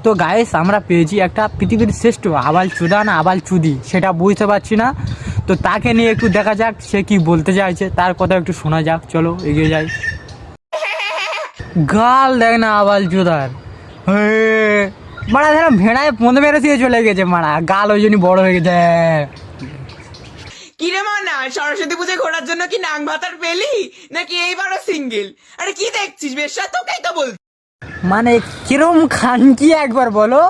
তো গাইস আমরা পেয়েছি একটা পৃথিবীর শ্রেষ্ঠ আবাল চুদা না আবাল চুদি সেটা বুঝতে পারছি না। তো তাকে নিয়ে একটু দেখা যাক সে কি বলতে চাইছে, তার কথা একটু শোনা যাক। চলো এগিয়ে যাই। গাল দেখ না আবাল চুদার, মারা যেন ভেড়ায় পন্দে মেরে দিয়ে চলে গেছে, মারা গাল ওই জন্য বড় হয়ে গেছে। কিরে মানা, সরস্বতী পুজো ঘোরার জন্য কি নাং ভাতার পেলি নাকি এইবারও সিঙ্গেল? আরে কি দেখছিস বেশা, তোকেই তো বল। মানে কিরম খান কি একবার বলো,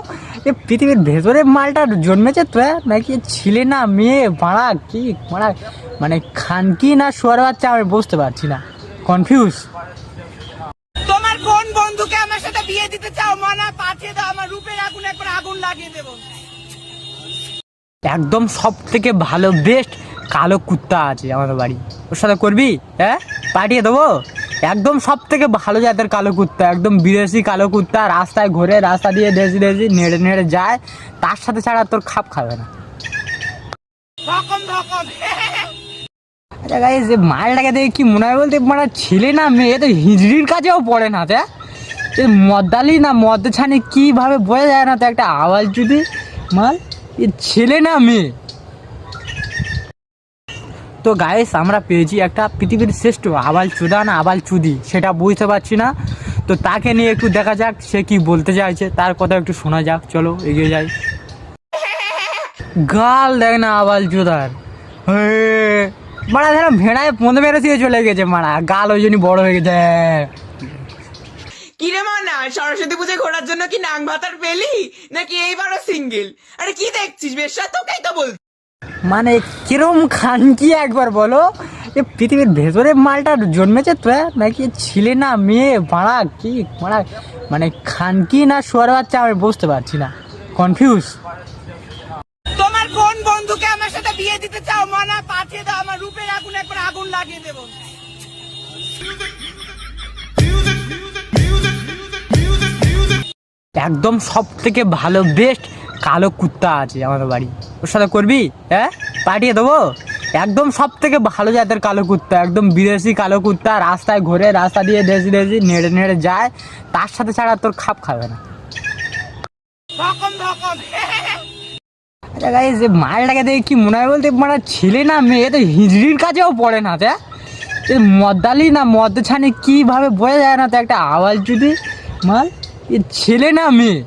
এ পৃথিবীর ভেতরে মালটা জন্মেছে তো নাকি ছিলে না মেয়ে মারা কি মারা, মানে খান কি না শোয়ার বাচ্চা আমি বুঝতে পারছি না, কনফিউজ। তোমার কোন বন্ধুকে আমার সাথে বিয়ে দিতে চাও মানা, পাঠিয়ে দাও, আমার রূপের আগুন একবার আগুন লাগিয়ে দেবো। একদম সব থেকে ভালো বেস্ট কালো কুত্তা আছে আমাদের বাড়ি, ওর সাথে করবি? হ্যাঁ পাঠিয়ে দেবো। একদম সব থেকে ভালো জাতের কালো কুত্তা, একদম বিদেশি কালো কুত্তা, রাস্তায় ঘুরে রাস্তা দিয়ে দেশি দেশি নেড়ে নেড়ে যায়, তার সাথে ছাড়া তোর খাপ খাবে না। আচ্ছা গাইস, যে মালটাকে দেখে কি মনে হয় বলতে, মানে ছেলে না মেয়ে, তো হিজড়ির কাছেও পড়ে না। তো মদ্দালি না মদ ছানি কীভাবে বোঝা যায় না, তো একটা আওয়াজ যদি মাল এ ছেলে না মেয়ে। তো গাইস আমরা পেয়েছি একটা পৃথিবীর শ্রেষ্ঠ আবাল চুদা না আবাল চুদি সেটা বুঝতে পারছি না। তো তাকে নিয়ে একটু দেখা যাক সে কি বলতে চাইছে, তার কথা একটু শোনা যাক। চলো এগিয়ে যাই। গাল দেখ না আবাল চুদার, মারা যেন ভেড়ায় পন্দে মেরে দিয়ে চলে গেছে, মারা গাল ওই জন্য বড় হয়ে গেছে। কিরে মানা, সরস্বতী পুজো ঘোরার জন্য কি নাং ভাতার পেলি নাকি এইবারও সিঙ্গেল? আরে কি দেখছিস বেশা, তোকেই তো বল। মানে কিরম খান কি একবার বলো, এ পৃথিবীর ভেতরে মালটা জন্মেছে তো নাকি ছিলে না মেয়ে মারা কি মারা, মানে খান কি না শোয়ার বাচ্চা আমি বুঝতে পারছি না, কনফিউজ। তোমার কোন বন্ধুকে আমার সাথে বিয়ে দিতে চাও মানা, পাঠিয়ে দাও, আমার রূপের আগুন একবার আগুন লাগিয়ে দেবো। একদম সব থেকে ভালো বেস্ট কালো কুত্তা আছে আমাদের বাড়ি, ওর সাথে করবি? হ্যাঁ পাঠিয়ে দেবো। একদম সব থেকে ভালো জাতের কালো কুত্তা, একদম বিদেশি কালো কুত্তা, রাস্তায় ঘুরে রাস্তা দিয়ে দেশি দেশি নেড়ে নেড়ে যায়, তার সাথে ছাড়া তোর খাপ খাবে না। আচ্ছা গাইস, যে মালটাকে দেখে কি মনে হয় বলতে, মানে ছেলে না মেয়ে, তো হিজড়ির কাছেও পড়ে না। তো মদ্দালি না মদ ছানি কীভাবে বোঝা যায় না, তো একটা আওয়াজ যদি মাল এ ছেলে না মেয়ে।